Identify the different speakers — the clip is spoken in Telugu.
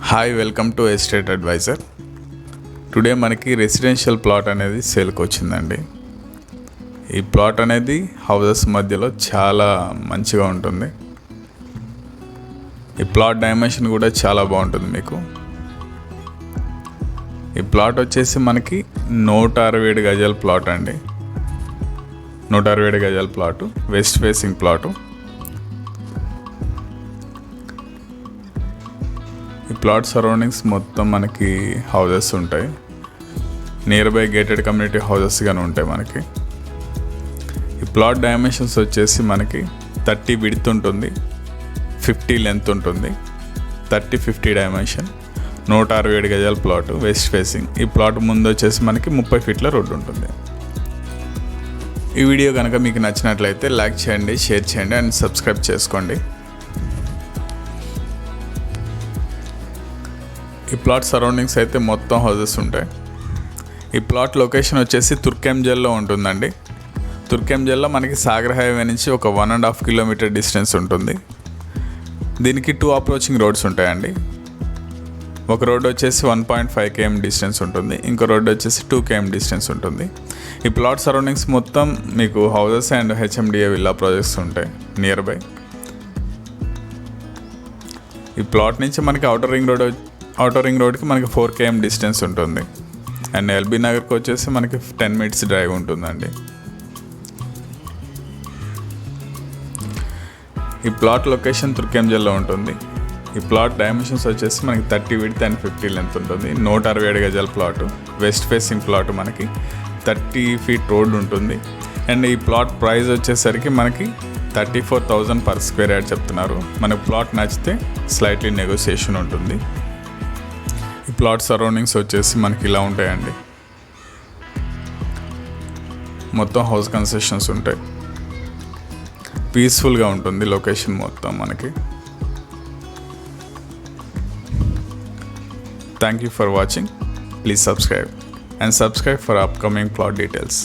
Speaker 1: Hi welcome to estate advisor. Today మనకి రెసిడెన్షియల్ ప్లాట్ అనేది సేల్కి వచ్చిందండి. ఈ ప్లాట్ అనేది హౌసెస్ మధ్యలో చాలా మంచిగా ఉంటుంది. ఈ ప్లాట్ డైమెన్షన్ కూడా చాలా బాగుంటుంది. మీకు ఈ ప్లాట్ వచ్చేసి మనకి 167 గజాల ప్లాట్ అండి. 167 గజాల ప్లాటు, వెస్ట్ ఫేసింగ్ ప్లాటు. ఈ ప్లాట్ సరౌండింగ్స్ మొత్తం మనకి హౌజెస్ ఉంటాయి. Near by gated community houses కానీ ఉంటాయి మనకి. ఈ ప్లాట్ డైమెన్షన్స్ వచ్చేసి మనకి 30 విడ్త్ ఉంటుంది, 50 లెంత్ ఉంటుంది, 30-50 డైమెన్షన్. 167 గజాల ప్లాట్, వెస్ట్ ఫేసింగ్. ఈ ప్లాట్ ముందు వచ్చేసి మనకి 30 ఫీట్ల రోడ్డు ఉంటుంది. ఈ వీడియో కనుక మీకు నచ్చినట్లయితే లైక్ చేయండి, షేర్ చేయండి అండ్ సబ్స్క్రైబ్ చేసుకోండి. ఈ ప్లాట్ సరౌండింగ్స్ అయితే మొత్తం హౌజెస్ ఉంటాయి. ఈ ప్లాట్ లొకేషన్ వచ్చేసి తుర్కెంజల్లో ఉంటుందండి. తుర్కెంజల్లో మనకి సాగర్ హైవే నుంచి ఒక 1.5 కిలోమీటర్ డిస్టెన్స్ ఉంటుంది. దీనికి 2 అప్రోచింగ్ రోడ్స్ ఉంటాయండి. ఒక రోడ్ వచ్చేసి 1.5 km డిస్టెన్స్ ఉంటుంది, ఇంకో రోడ్ వచ్చేసి 2 km డిస్టెన్స్ ఉంటుంది. ఈ ప్లాట్ సరౌండింగ్స్ మొత్తం మీకు houses and HMDA villa projects ఉంటాయి నియర్ బై. ఈ ప్లాట్ నుంచి మనకి అవుటర్ రింగ్ రోడ్కి మనకి 4 km డిస్టెన్స్ ఉంటుంది అండ్ ఎల్బీ నగర్కి వచ్చేసి మనకి 10 minutes డ్రైవ్ ఉంటుందండి. ఈ ప్లాట్ లొకేషన్ తుర్కెంజల్లో ఉంటుంది. ఈ ప్లాట్ డైమెన్షన్స్ వచ్చేసి మనకి 30 విడ్త్ అండ్ 50 లెంత్ ఉంటుంది. 167 గజాల ప్లాట్, వెస్ట్ ఫేసింగ్ ప్లాట్, మనకి 30 feet రోడ్ ఉంటుంది. అండ్ ఈ ప్లాట్ ప్రైస్ వచ్చేసరికి మనకి 34,000 per square yard చెప్తున్నారు. మనకు ప్లాట్ నచ్చితే స్లైట్లీ నెగోసియేషన్ ఉంటుంది. ఈ ప్లాట్ సరౌండింగ్స్ వచ్చేసి మనకి ఇలా ఉంటాయండి. మొత్తం హౌస్ కన్స్ట్రక్షన్స్ ఉంటాయి. పీస్ఫుల్గా ఉంటుంది లొకేషన్ మొత్తం మనకి. Thank you for watching. Please subscribe for upcoming plot details.